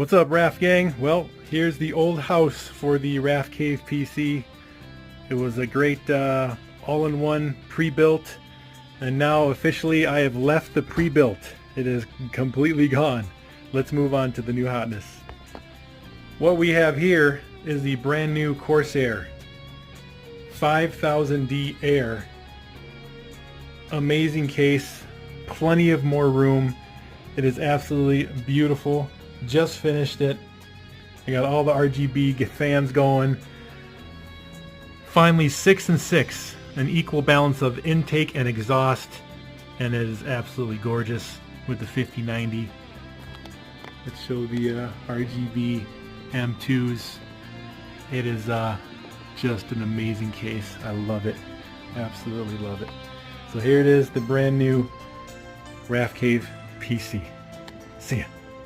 What's up, Raft Gang? Well, here's the old house for the Raft Cave PC. It was a great all-in-one pre-built, and now officially I have left the pre-built. It is completely gone. Let's move on to the new hotness. What we have here is the brand new Corsair 5000D Air. Amazing case, plenty of more room. It is absolutely beautiful. Just finished it. I got all the RGB fans going. Finally 6 and 6, an equal balance of intake and exhaust, and it is absolutely gorgeous with the 5090. Let's show the RGB M2s. It is just an amazing case. I love it. Absolutely love it. So here it is, the brand new Raft Cave PC. See ya.